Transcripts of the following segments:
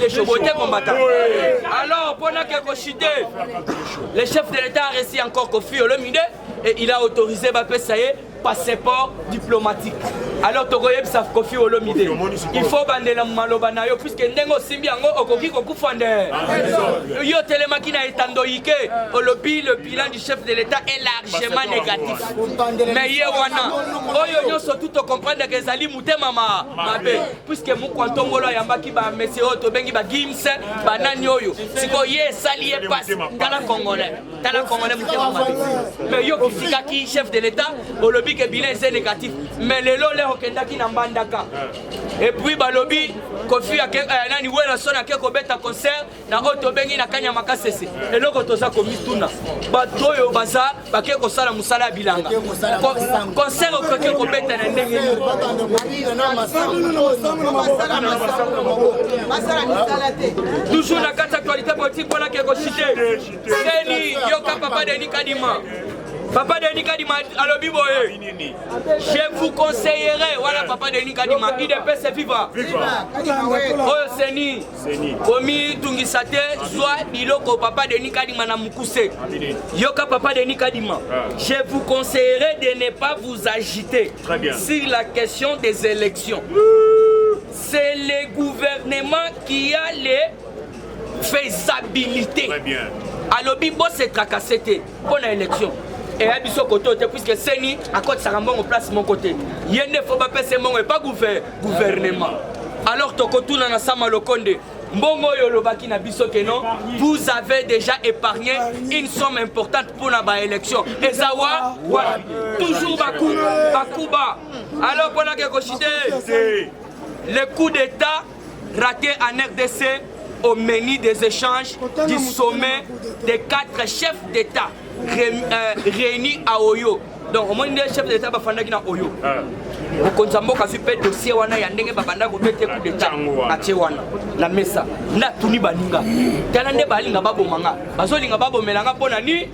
chuter chaud, beauté combattant. Alors, pendant qu'il a chuté, le chef de l'État a reçu encore Kofi Olomide et il a autorisé Mbappé Saye passeport diplomatique. Alors, Togoyeb savent Kofi Olomide. Il faut bander la malobanayo puisque Nengo Simbiango Okoki Kokufande. Yo Telemaki na etandoike, Olobi, le bilan du chef de l'État est largement négatif. Mais Yewana, Oyo Nyo surtout comprendre que Zali Mouté Mama, Mabe, puisque mon Kwantongolo Yambaki ba Messi Oto Bengi ba Gimse, Banani Oyo, Siko Ye Sali et passe, Tala Congolais, Mouté Mama. Mais Yo Kifikaki, chef de l'État, Olobi que bilan est négatif. Mais le lot Okendaki na Mbandaka. Et puis Balobi, Kofi a nani wela sona ke ko beta concert na Oto Bengi na Kanya Makasese. Et loko toza ko mituna. Ba toyo baza ba ke ko sala musala bilanga. Concert ko ke ko beta na ndenge. Toujours la carte actualité politique pour la ke ko citer. Seni yoka papa Denis Kadima. Papa Denis Kadima alobi boye. Je vous conseillerais, voilà papa Denis Kadima, IDPS c'est viva. Oh Seni. Komi tungisate soit biloko papa Denis Kadima na mukuse. Yoka papa Denis Kadima. Je vous conseillerais de ne pas vous agiter sur la question des élections. C'est le gouvernement qui a les faisabilités. Alobi bo se tracasser pour l'élection. Et à biso côté puisque Seni à côté ça rembonne place mon côté. Yende faut pas passer mon et pas gouvernement. Alors tokotu na sama lokonde. Mbongo yo lobaki na biso que non, vous avez déjà épargné une somme importante pour la élection. Et Zawa, voilà. Toujours Bakuba. Alors pendant que Kochité, le coup d'état raté en RDC au menu des échanges du sommet des 4 chefs d'État réunis à Oyo. Donc, au moins, les chefs d'État vont faire Oyo. Au Konzambo, quand tu fais dossier, on a un babanda qui fait coup d'État à Tchewana, la messa. Na tuni balinga. Talande balinga babo manga. Bazolinga babo melanga ponani.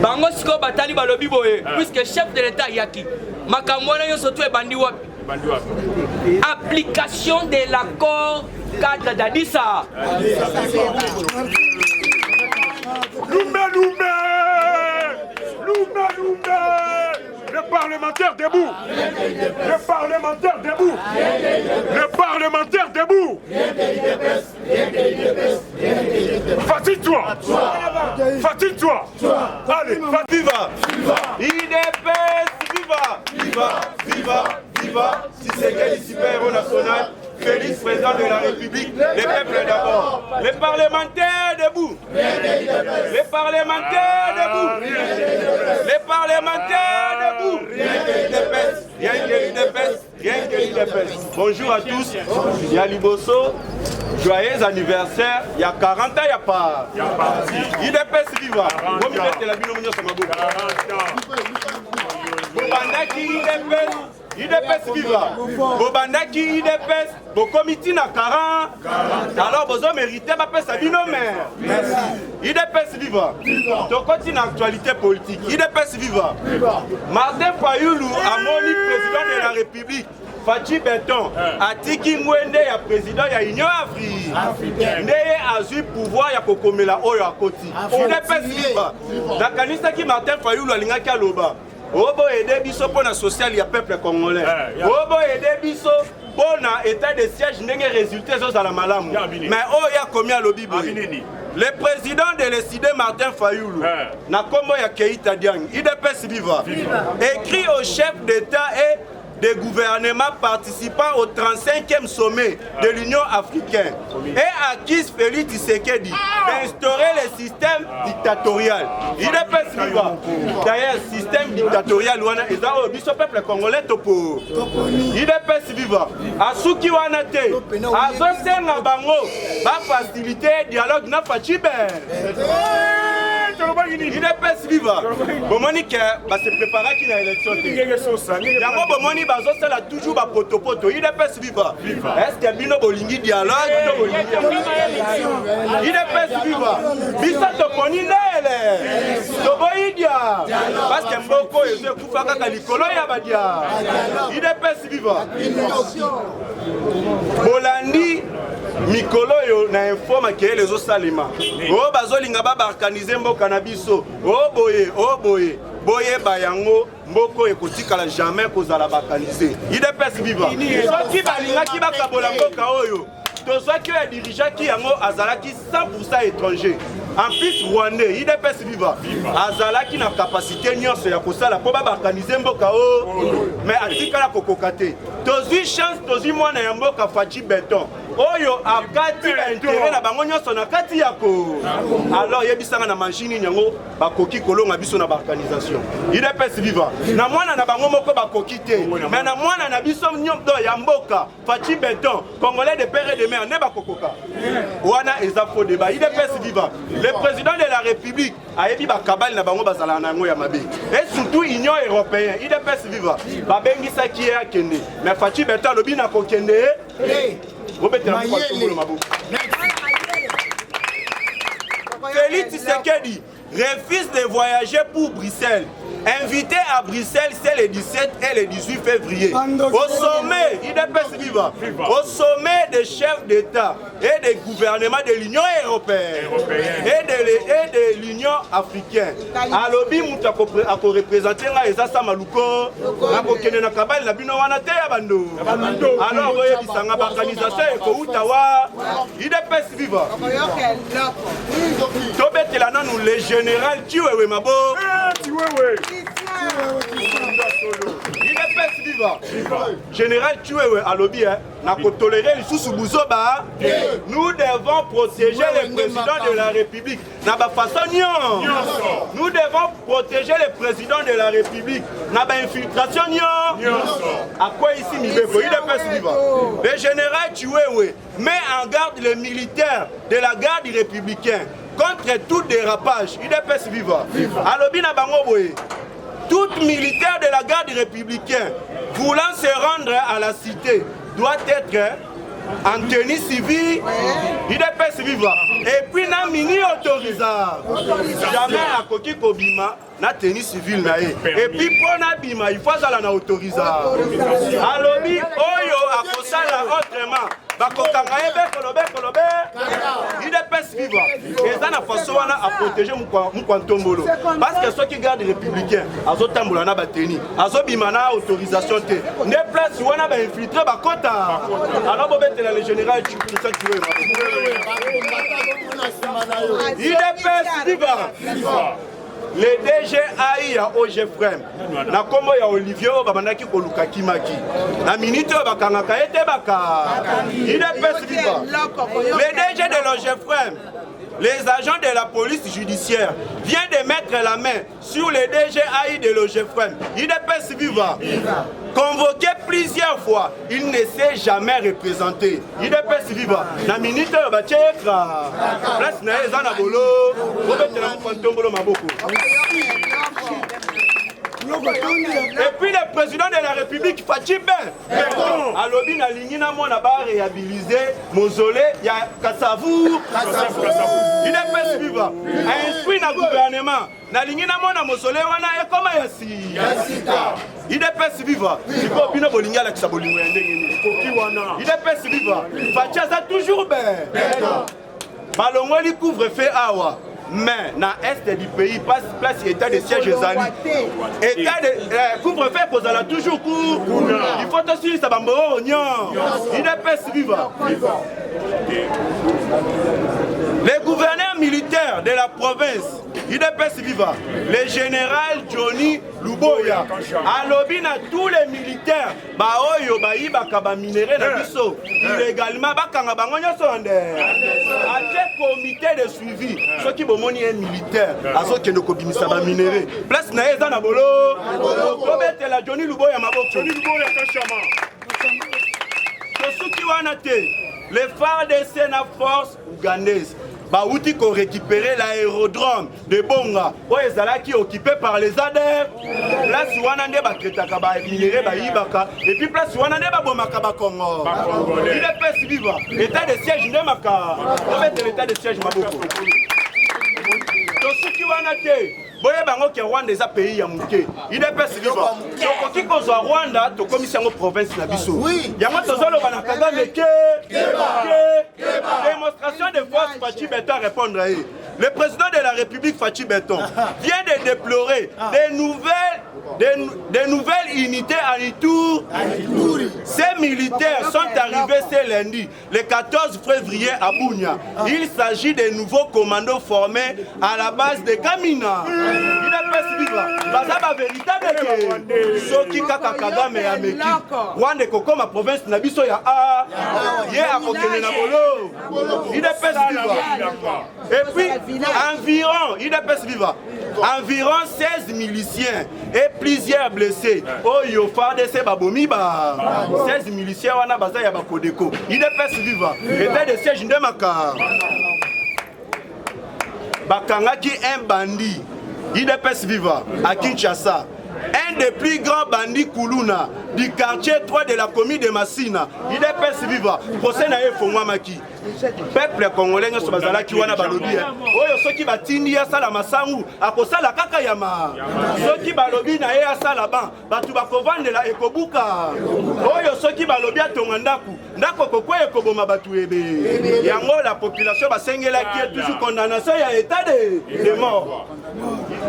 Bango siko batali balobi boye. Puisque chef de l'État yaki. Makamwana yo surtout e bandi wapi. Application de l'accord cadre d'Adissa. Loumé. Le parlementaire debout. Le parlementaire debout. Fatigue-toi. Allez, viva. IDPS, viva. Si c'est quel super-héros national. Félix, président de la République, les peuples d'abord. Les parlementaires debout. Rien que l'IDPS. Bonjour à tous. Il y a Liboso. Joyeux anniversaire. Il y a 40 ans, il n'y a pas. IDPS viva. IDPS viva. Bobandaki IDPS, bo comité na 40. Alors bozo mérité ba pesa bino maire. Merci. IDPS viva. To continue actualité politique. IDPS viva. Martin Fayoulou amoni président de la République. Fachi Benton atiki mwende ya président ya Union Africaine. Ndeye azu pouvoir ya kokomela oyo akoti. IDPS viva. Na kanisa ki Martin Fayoulou alingaki aloba. Obo aider biso pour la sociale ya peuple congolais. Obo aider biso pour na état de siège ndenge résultat dans la malamu. Mais oya komi a lobby boy. Le président de l'ECD Martin Fayoulou na kombo ya Keita Diang, IDPS viva. Écrit au chef d'État et des gouvernements participant au 35e sommet de l'Union africaine et accuse Félix Tshisekedi d'instaurer le système dictatorial. IDPS viva. D'ailleurs, système dictatorial wana eza o biso peuple congolais topo. IDPS viva. Asuki wana te. Azosenga bango ba faciliter dialogue na Fachibe. IDPS viva. Bomoni ke ba se préparer qui na élection te. Yango bomoni bazo sala toujours ba poto. IDPS viva. Est-ce que bino bolingi dialogue to bolingi? IDPS viva. Bisa to poni nele. To boidia. Parce que mboko ezo kufa kaka likolo ya badia. IDPS viva. Bolandi mikolo yo na informa ke les osalema o bazolinga babarkanize mboka na biso o boye boye bayango mboko ekotikala jamais kozala bakanize idepesi viva soki balingaki bakabola mboka oyo tozwaki oyo adirigeaki yango azalaki 100% étranger en plus rwandais idepesi viva azalaki na kapasité nyonso ya kosala mpo babarkanize mboka oyo mais atikala kokoka te tozwi chance tozwi mwana ya mboka faci beton oyo akati baintere na bango nyonso na kati yako alors yebisanga na machine yango bakoki kolonga biso na baorganisation idepesi viva na mwana na bango moko bakoki te mais na mwana na biso nyonso ya mboka faci beton congolais de père et de mère ne bakokoka wana eza faux débat idepesi viva le président de la république ayebi bakabali na bango bazala na yango ya mabe et surtout union européenne idepesi viva babengisaki ye akende mais faci beton alobi na kokende Félix Tshisekedi refuse de voyager pour Bruxelles. Invité à Bruxelles, c'est le 17 et le 18 février. Au sommet, IDPS Viva, au sommet des chefs d'État et des gouvernements de l'Union européenne et de l'Union africaine. Alobi Moutako a représenté Ezasa Maluko, Nakokene Nakabal, Nabino Wanate Abando. Alors, Bisanga organisation et Koutawa, IDPS Viva. Tobet Lana nous les général Tuewe Mabo. IDPS Viva. Général Tuewe Alobi, n'a pas toléré les sous-Bouzoba. Nous devons protéger le président de la République. N'a pas façon nous devons protéger le président de la République. N'a pas infiltration à quoi ici Mibeko IDPS Viva. Le général Tuewe met en garde les militaires de la garde républicaine contre tout dérapage. IDPS Viva. Alobi na bango boye. Tout militaire de la garde républicaine voulant se rendre à la cité doit être en tenue civile, IDPS Viva. Et puis na mini autorisable. Jamais à Koki Kobima na tenue civile na e. Et puis pour na bima il faut aller na autorisable. Alobi oyo akosala autrement. Bakokanga ebe kolobe IDPS Viva. Et ça na façon wana à protéger Mukwantombolo. Parce que ceux qui gardent républicains azotambola na bateni, azobima na autorisation te. Ne place wana ba infiltrer bakota. Alors bobetela le général Christian Tuwe. IDPS Viva. Le DGAI ya OGFREM na kombo ya Olivier babandaki koluka kimaki na minute bakangaka ete baka IDPS Viva. Le DG de l'OGFREM, les agents de la police judiciaire viennent de mettre la main sur le DGAI de l'OGFREM. IDPS Viva. Convoqué plusieurs fois, il ne s'est jamais représenté. IDPS Viva. Na minute bachekra. Place na ezana bolo. Obetela Mukwantombolo maboko. Et puis le président de la République, Faci Beton, alobi na lingi na mona ba réhabiliser mausolée ya Kasavu. IDPS Viva. Instruit na gouvernement. Na lingi na mona mausolée wana ekoma yasi. IDPS Viva. Siko bino bolinga la kisa bolingo ya ndenge koki wana. IDPS Viva. Faci aza toujours ben. Balongoli couvre-feu awa. Mais dans l'est du pays, place état de siège ezali. État de couvre-feu kozala toujours court. Il faut aussi ça bambo nyon. IDPS Viva. Les gouverneurs militaires de la province, IDPS Viva, le général Johnny Luboya, alobi na tous les militaires, ba oyo ba yibaka ba minéré na biso, illégalement bakanga bango nyonso nde. Ache comité de suivi, ceux qui bomoni un militaire, azo kendo ko bimisa ba minéré. Place na eza na bolo. Kobete la Johnny Luboya maboko. Johnny Luboya kashama. Tosuki wana te, les phares de Sena Force ougandaise. Baouti qu'on récupérait l'aérodrome de Bonga, où ils occupé par les ADER. Place Wanande Bakretaka, minéré Baïbaka, et puis place Wanande Babomaka Bakongo. IDPS Viva, état de siège Ndemaka. On met l'état de siège Maboko. Tosuki Wanate, Boye Bango qui Rwanda est un pays ya Mouké. IDPS Viva. Donc, qui cause Rwanda, to commission province na biso. Yama Tozolo Banakaga Meke. de force Fachi Benton répondre à eux. Le président de la République, Fachi Benton, vient de déplorer des nouvelles unités à Itour. Ces militaires sont arrivés ce lundi, le 14 février à Bounia. Il s'agit des nouveaux commandos formés à la base de Kamina. Il est pas vivre. Bazaba véritable. Soki Kaka Kagame et Ameki. Wande Koko, ma province, Nabiso ya A. Yé a Kokene Nabolo. Il est pas vivre. Et puis, environ 16 miliciens et plusieurs blessés. Oh, Yofa de Sebabomiba. 16 miliciens, on a basé à Bakodeko. Il est pas vivre. État de siège de Maka. Bakangaki un bandit. Il est pas vivre à Kinshasa. Un des plus grands bandits Koulouna du quartier 3 de la commune de Massina. Il est pas vivre. Procès na Efongwamaki. Peuple congolais ne sont pas qui wana balobi. Oyo soki batindi ya sala masangu akosala kaka yama. Soki balobi na ye asala ban batu bakovandela ekobuka. Oyo soki balobi atonga ndako kokwe ekoboma batu ebe. Yango la population basengela qui est toujours condamnation ya état de mort.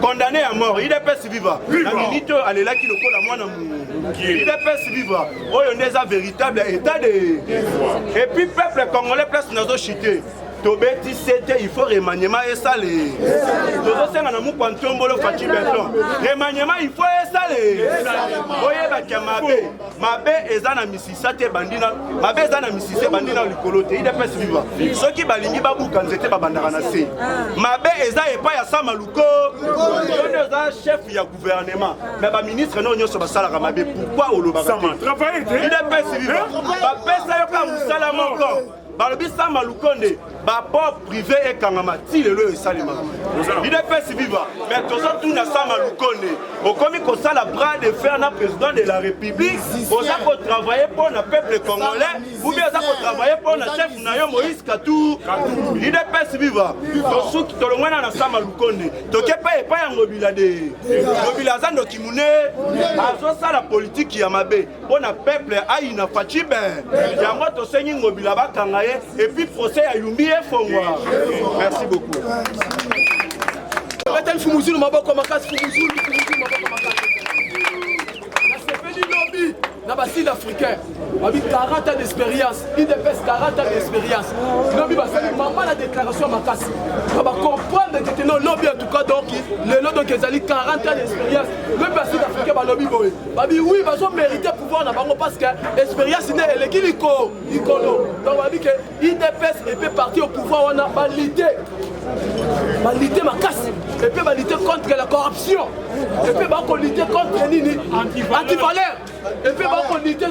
Condamné à mort, il est pas vivant. La milite alela ki lokola mwana mu. Il est pas vivant. Oyo neza véritable état de. Et puis peuple congolais place nazo chité. Tobeti c'était il faut remaniement et salé. Tozo senga na muko ntombolo Fachi Benton. Remaniement il faut et salé. Oye ba kamabe. Mabe ezana misisa te bandina. Mabe ezana misisa bandina likolote. Il est pas vivant. Ceux qui balingi babuka nzete babandaka na se. Mabe eza epa ya Samaluko. Ono za chef ya gouvernement. Mais ba ministre no nyoso basala ka mabe pourquoi olobaka? Travailler. Il est pas vivant. Ba pesa yo ka musala moko. Balobi Samalukonde, ba pop privé et Kangamati le salima. Il est pas si vivant. Mais tout ça tout na Samalukonde. Au comme ko ça la bras de fer na président de la République, on ça ko travailler pour le peuple congolais, ou bien ça ko travailler pour le chef na yo Moïse Katou. Il est pas si vivant. To souki to longwana na Samalukonde. To ke pa ya mobilade. Mobilazando kimune, azo ça la politique ya mabe. Pour le peuple aïna Fachi Ben. Ya moto sengi ngobila bakanga et puis procès à Yumbi et Fongwa. Merci beaucoup. Dans le sud africain, il y a 40 ans d'expérience. Il dépasse 40 ans d'expérience. Lobby va faire maman la déclaration à ma casse. On va comprendre que c'est un lobby en tout cas. Donc, les lots donc ils ont 40 ans d'expérience. Le sud africain va lobby boy. Babi oui, ils ont mérité pouvoir en avoir parce que l'expérience n'est elle qui l'icône. Donc on va dire que il dépasse et peut partir au pouvoir. On a validé ma casse. Et puis lutter contre la corruption. Et puis lutter contre Nini anti-valeur. Et puis lutter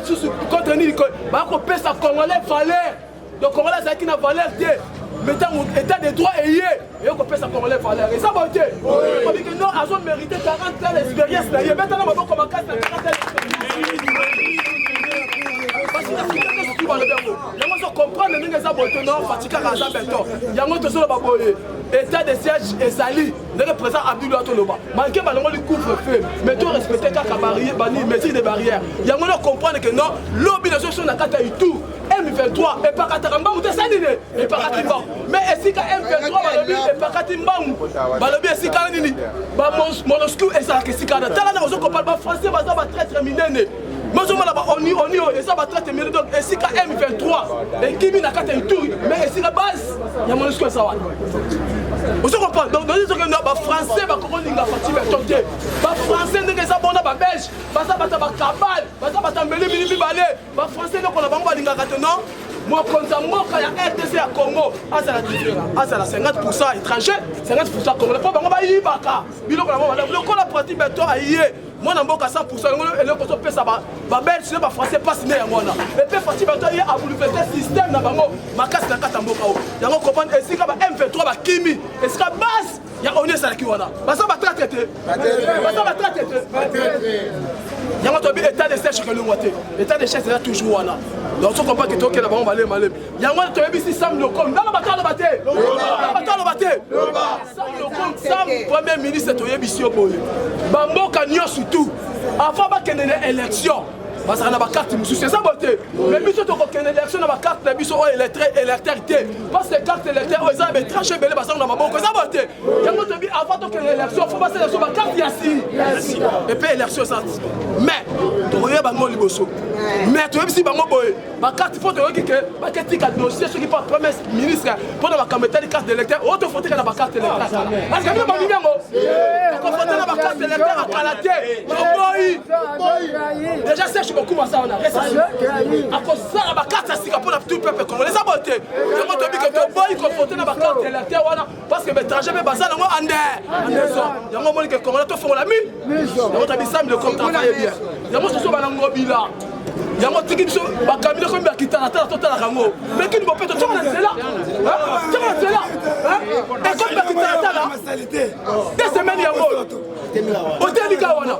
contre Nini sa Congolais valeur. Donc Congolais ça qui n'a valeur mettant état de droit et on peut sa Congolais valeur. Et ça va être. On dit que non, ils ont mérité 40 ans d'expérience. Maintenant on va comme un casse 40 ans d'expérience. Yango comprendre ndenge eza boto non fatika kaza beton yango to solo baboye état de siège ezali ndenge président Abdoulaye Toloba manqué balongo li couvre-feu mais to respecter kaka barrière bani mesure de barrière yango no comprendre que non l'obligation na kata itu M23 et pas kata mbamu te sanine et pas kata mbamu mais esika M23 balobi et pas kata mbamu balobi esika nini ba Monusco ezala esika na tala na ozo comprendre ba français baza ba traître minene. Moi je m'en vais et ça va traiter mieux donc et si M23 et qui vient à Kata Ituri mais et si la base il y a mon escouade ça va. Vous comprenez donc dans les gens français va comment il va Fachi Benton ba français ndenge ça bona ba belge ba ça ba cabal ba ça ba mbele mini balé ba français donc on a bango balinga non moi quand ça moka ya RDC à Congo à ça la différence à ça la 50% étranger 50% congolais pas bango ba yibaka biloko na bango biloko la Fachi Benton aïe moi na mboka 100% et le koso pesa ba belge c'est pas français pas signé yango na et puis Fachi Benton a voulu faire un système na bango makasi na kata mboka o yango comprendre et si ka ba M23 ba kimi et si ka base ya on est ça qui wana ba ça ba traiter yango to bi état de siège que le moitié état de siège c'est toujours wana donc on comprend que to ke na bango malé yango to bi si Sam Lokom dans ba talo baté Sam Lokom Sam premier ministre to yebi si boye ba mboka nyo surtout avant ba kende élection bazala na bakarte mosusu eza bote mais biso tokokende élection na bakarte na biso oyo électeur te parce que carte électeur oyo eza na betranche ebele bazango na maboko eza bote yango tobi avant tokende élection fo basala so bakarte ya si epe élection eza mais tokoyeba bango liboso mais toyebisi bango boye bakarte fo toyoki ke baketika dossier soki pa premier ministre mpona makambo etali carte d'électeur oyo tofotika na bakarte électeur parce que bino bandimi yango tokofota na bakarte électeur akala te toboyi déjà serge beaucoup asa wana akosala bakarte ya sika mpona tout peuple congolais eza bote yango toyebi ke toboyi kofote na bakarte électeur wana parce que bétranger mpe baza nango anderso yango omoni ke congolais tofongola mine yango tabisami le comme travaille bien yango soso banango bila yango tiki biso bakambi komi bakitalatala totalaka yango mais kini bopeto tonga na nzela tonga na nzela ekomi bakitalatala 2 semaines yango otelika wana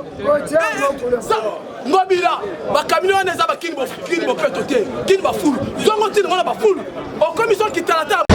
ngobila bakambi wana eza bakini bopeto te kini bafulu zongo tini ngona bafulu okomi so kitalatala